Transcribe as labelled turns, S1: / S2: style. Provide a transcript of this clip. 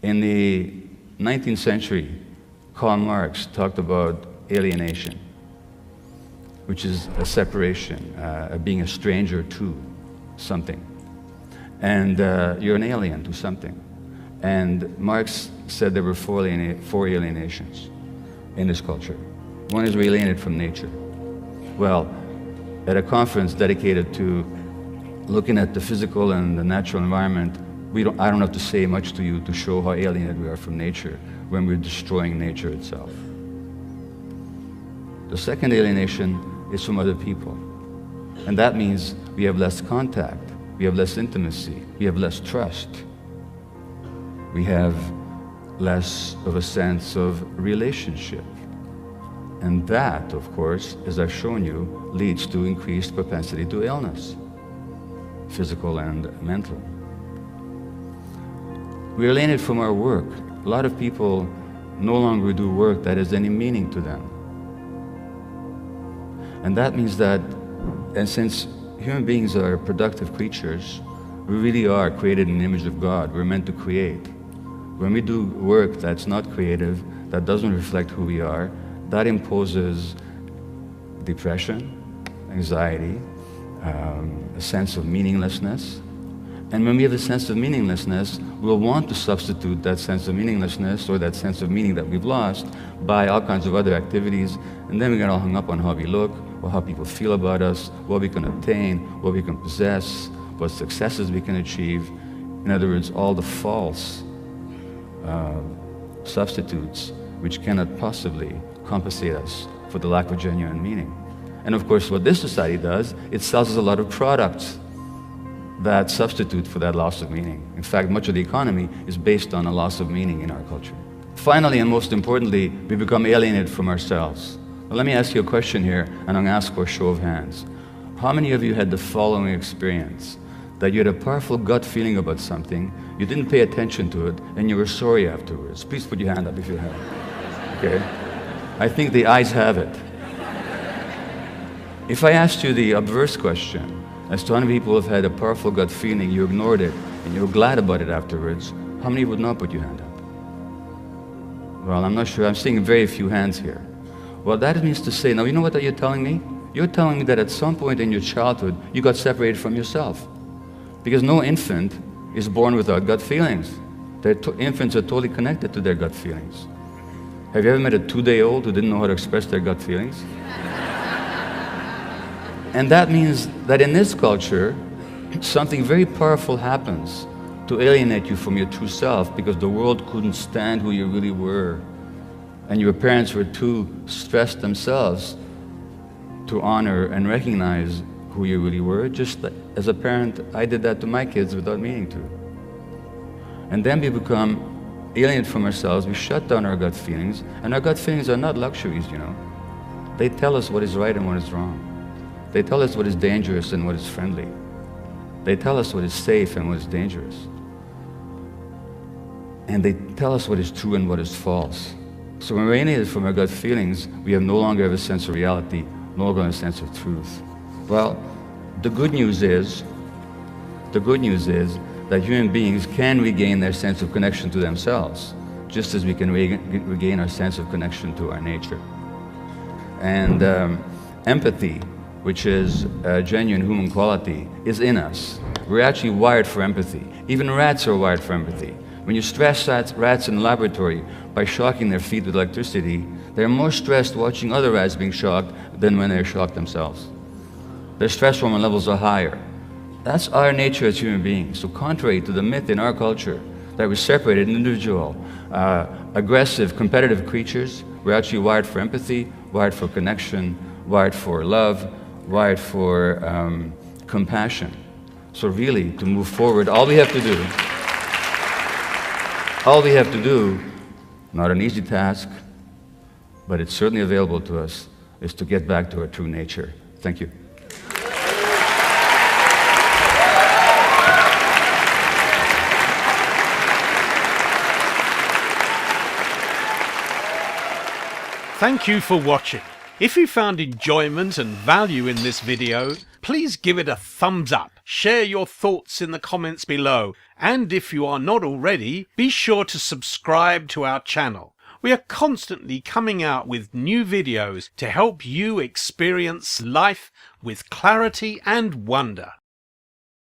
S1: In the 19th century, Karl Marx talked about alienation, which is a separation, being a stranger to something. And you're an alien to something. And Marx said there were four alienations in this culture. One is we're alienated from nature. Well, at a conference dedicated to looking at the physical and the natural environment, I don't have to say much to you to show how alienated we are from nature when we're destroying nature itself. The second alienation is from other people. And that means we have less contact, we have less intimacy, we have less trust. We have less of a sense of relationship. And that, of course, as I've shown you, leads to increased propensity to illness, physical and mental. We're alienated from our work. A lot of people no longer do work that has any meaning to them. And that means that, and since human beings are productive creatures, we really are created in the image of God. We're meant to create. When we do work that's not creative, that doesn't reflect who we are, that imposes depression, anxiety, a sense of meaninglessness. And when we have a sense of meaninglessness, we'll want to substitute that sense of meaninglessness or that sense of meaning that we've lost by all kinds of other activities, and then we get all hung up on how we look, or how people feel about us, what we can obtain, what we can possess, what successes we can achieve. In other words, all the false substitutes which cannot possibly compensate us for the lack of genuine meaning. And of course, what this society does, it sells us a lot of products that substitute for that loss of meaning. In fact, much of the economy is based on a loss of meaning in our culture. Finally, and most importantly, we become alienated from ourselves. Now, let me ask you a question here, and I'm going to ask for a show of hands. How many of you had the following experience? That you had a powerful gut feeling about something, you didn't pay attention to it, and you were sorry afterwards? Please put your hand up if you have it. Okay? I think the ayes have it. If I asked you the obverse question, as to how many people have had a powerful gut feeling, you ignored it, and you were glad about it afterwards, how many would not put your hand up? Well, I'm not sure. I'm seeing very few hands here. Well, that means to say, now you know what you're telling me? You're telling me that at some point in your childhood, you got separated from yourself. Because no infant is born without gut feelings. Infants are totally connected to their gut feelings. Have you ever met a 2-day-old who didn't know how to express their gut feelings? And that means that in this culture, something very powerful happens to alienate you from your true self, because the world couldn't stand who you really were. And your parents were too stressed themselves to honor and recognize who you really were. Just as a parent, I did that to my kids without meaning to. And then we become alienated from ourselves. We shut down our gut feelings, and our gut feelings are not luxuries, you know. They tell us what is right and what is wrong. They tell us what is dangerous and what is friendly. They tell us what is safe and what is dangerous. And they tell us what is true and what is false. So when we're alienated from our gut feelings, we no longer have a sense of reality, no longer have a sense of truth. Well, the good news is that human beings can regain their sense of connection to themselves, just as we can regain our sense of connection to our nature. And empathy, which is a genuine human quality, is in us. We're actually wired for empathy. Even rats are wired for empathy. When you stress rats in the laboratory by shocking their feet with electricity, they're more stressed watching other rats being shocked than when they're shocked themselves. Their stress hormone levels are higher. That's our nature as human beings. So contrary to the myth in our culture that we're separated, individual, aggressive, competitive creatures, we're actually wired for empathy, wired for connection, wired for love, wired for compassion. So really, to move forward, all we have to do, not an easy task, but it's certainly available to us, is to get back to our true nature. Thank you.
S2: Thank you for watching. If you found enjoyment and value in this video, please give it a thumbs up, Share your thoughts in the comments below, and if you are not already, be sure to subscribe to our channel. We are constantly coming out with new videos to help you experience life with clarity and wonder.